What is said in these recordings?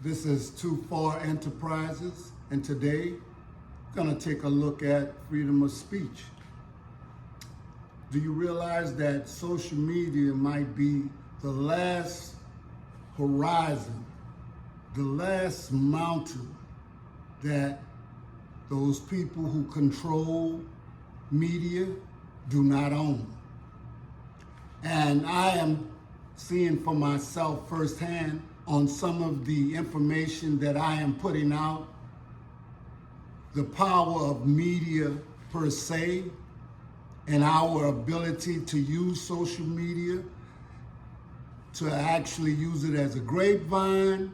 This is Too Far Enterprises, and today we're going to take a look at freedom of speech. Do you realize that social media might be the last horizon, the last mountain that those people who control media do not own? And I am seeing for myself firsthand on some of the information that I am putting out, the power of media per se, and our ability to use social media, to actually use it as a grapevine,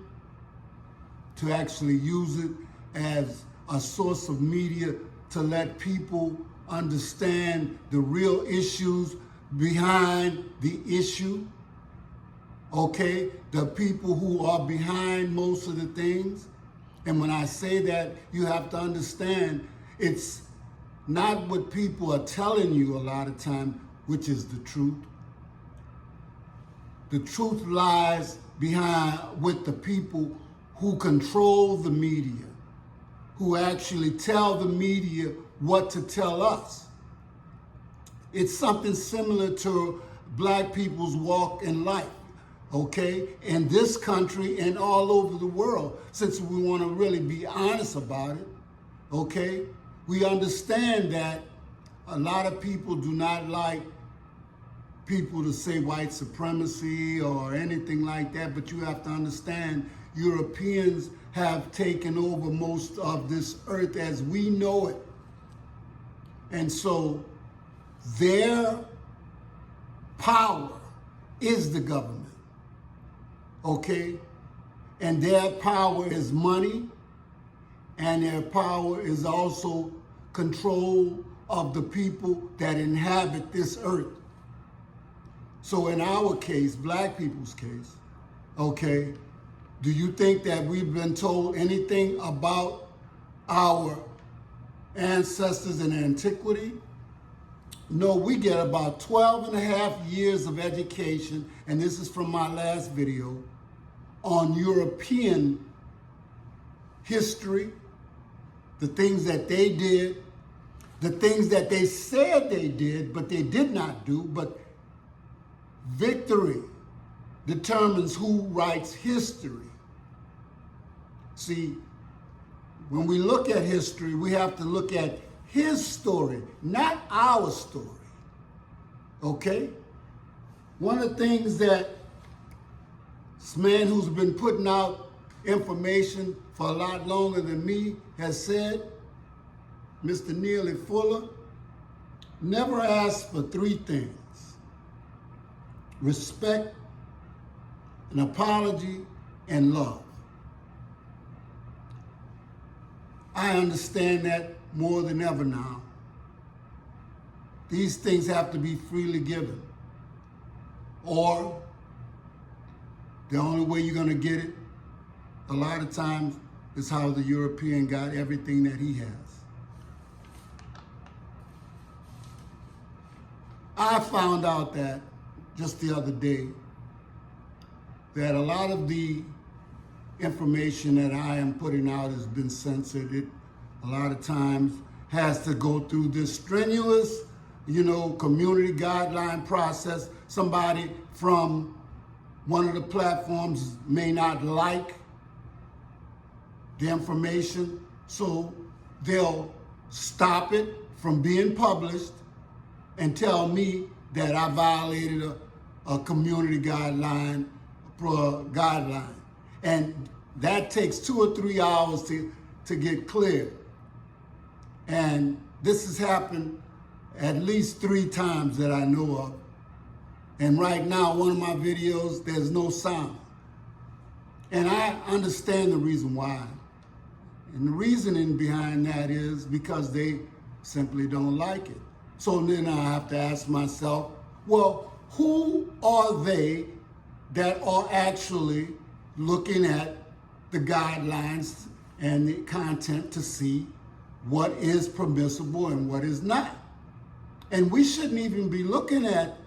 to actually use it as a source of media to let people understand the real issues behind the issue. Okay, the people who are behind most of the things. And when I say that, you have to understand it's not what people are telling you a lot of time, which is the truth. The truth lies behind with the people who control the media, who actually tell the media what to tell us. It's something similar to black people's walk in life. Okay, in this country and all over the world, since we want to really be honest about it, okay, we understand that a lot of people do not like people to say white supremacy or anything like that, but you have to understand Europeans have taken over most of this earth as we know it. And so their power is the government. Okay, and their power is money, and their power is also control of the people that inhabit this earth. So in our case, black people's case, okay, do you think that we've been told anything about our ancestors in antiquity? No, we get about 12 and a half years of education, and this is from my last video, on European history, the things that they did, the things that they said they did, but they did not do. But victory determines who writes history. See, when we look at history, we have to look at his story, not our story. Okay? One of the things that this man who's been putting out information for a lot longer than me has said, Mr. Neely Fuller, never ask for three things: respect, an apology, and love. I understand that more than ever now. These things have to be freely given, or the only way you're going to get it, a lot of times, is how the European got everything that he has. I found out that just the other day that a lot of the information that I am putting out has been censored. It a lot of times has to go through this strenuous, community guideline process. Somebody from one of the platforms may not like the information, so they'll stop it from being published and tell me that I violated a community guideline. And that takes 2 or 3 hours to get cleared. And this has happened at least 3 times that I know of. And right now, one of my videos, there's no sound. And I understand the reason why. And the reasoning behind that is because they simply don't like it. So then I have to ask myself, well, who are they that are actually looking at the guidelines and the content to see what is permissible and what is not? And we shouldn't even be looking at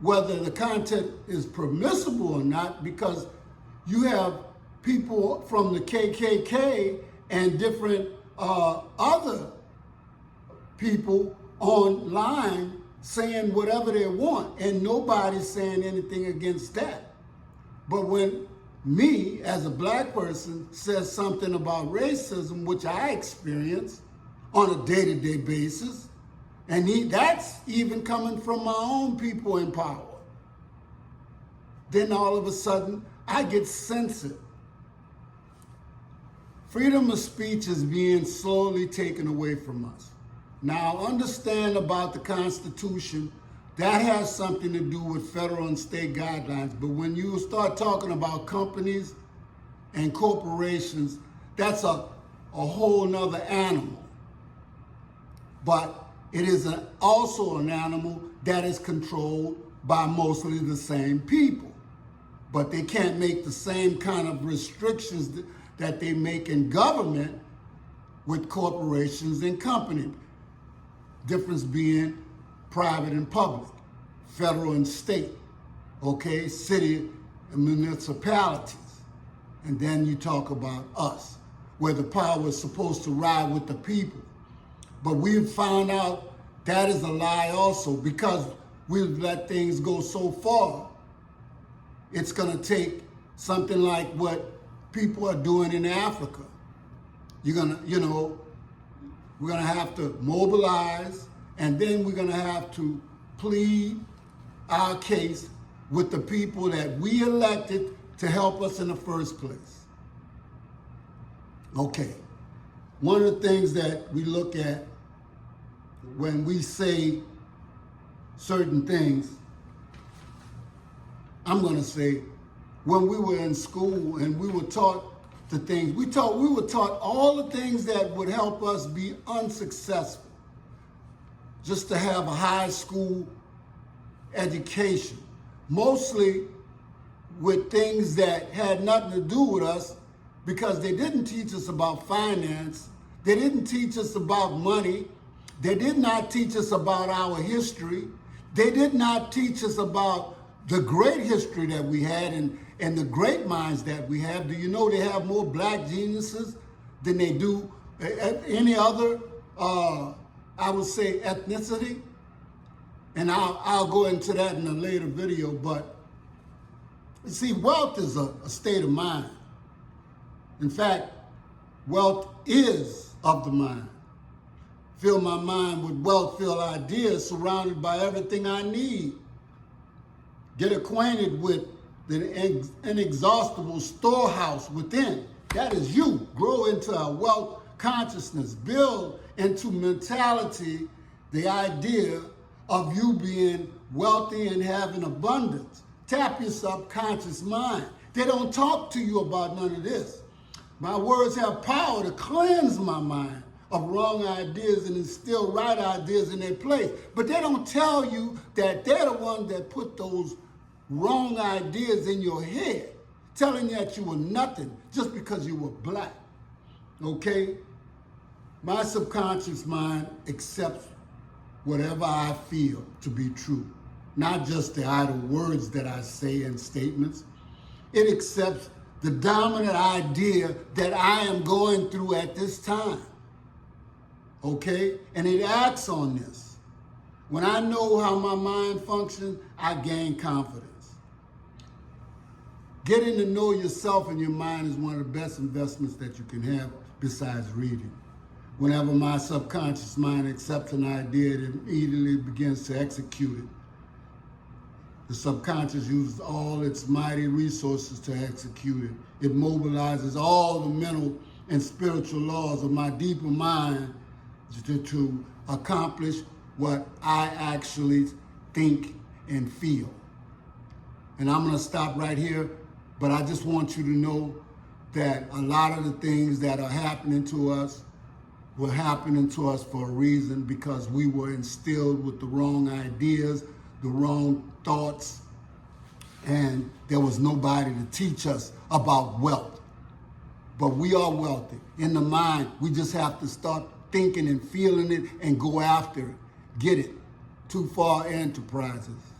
whether the content is permissible or not, because you have people from the KKK and different other people online saying whatever they want, and nobody's saying anything against that. But when me, as a black person, says something about racism, which I experience on a day-to-day basis, and that's even coming from my own people in power, then all of a sudden, I get censored. Freedom of speech is being slowly taken away from us. Now, understand about the Constitution, that has something to do with federal and state guidelines. But when you start talking about companies and corporations, that's a whole nother animal. But it is also an animal that is controlled by mostly the same people. But they can't make the same kind of restrictions that they make in government with corporations and companies. Difference being private and public, federal and state, okay, city and municipalities. And then you talk about us, where the power is supposed to ride with the people. But we've found out that is a lie also, because we've let things go so far. It's gonna take something like what people are doing in Africa. We're gonna have to mobilize, and then we're gonna have to plead our case with the people that we elected to help us in the first place. Okay, one of the things that we look at when we say certain things, I'm gonna say, when we were in school and we were taught the things, we were taught all the things that would help us be unsuccessful. Just to have a high school education, mostly with things that had nothing to do with us, because they didn't teach us about finance, they didn't teach us about money, they did not teach us about our history, they did not teach us about the great history that we had and the great minds that we have. Do you know they have more black geniuses than they do any other, I would say, ethnicity? And I'll go into that in a later video. But you see, wealth is a state of mind. In fact, wealth is of the mind. Fill my mind with wealth, fill ideas, surrounded by everything I need. Get acquainted with the inexhaustible storehouse within. That is you. Grow into a wealth consciousness. Build into mentality the idea of you being wealthy and having abundance. Tap your subconscious mind. They don't talk to you about none of this. My words have power to cleanse my mind of wrong ideas and instill right ideas in their place. But they don't tell you that they're the ones that put those wrong ideas in your head, telling you that you were nothing just because you were black, okay? My subconscious mind accepts whatever I feel to be true, not just the idle words that I say and statements. It accepts the dominant idea that I am going through at this time, okay? And it acts on this. When I know how my mind functions, I gain confidence. Getting to know yourself and your mind is one of the best investments that you can have besides reading. Whenever my subconscious mind accepts an idea, it immediately begins to execute it. The subconscious uses all its mighty resources to execute it. It mobilizes all the mental and spiritual laws of my deeper mind to accomplish what I actually think and feel. And I'm gonna stop right here, but I just want you to know that a lot of the things that are happening to us were happening to us for a reason, because we were instilled with the wrong ideas, the wrong thoughts, and there was nobody to teach us about wealth. But we are wealthy. In the mind, we just have to start thinking and feeling it and go after it. Get it. Too Far Enterprises.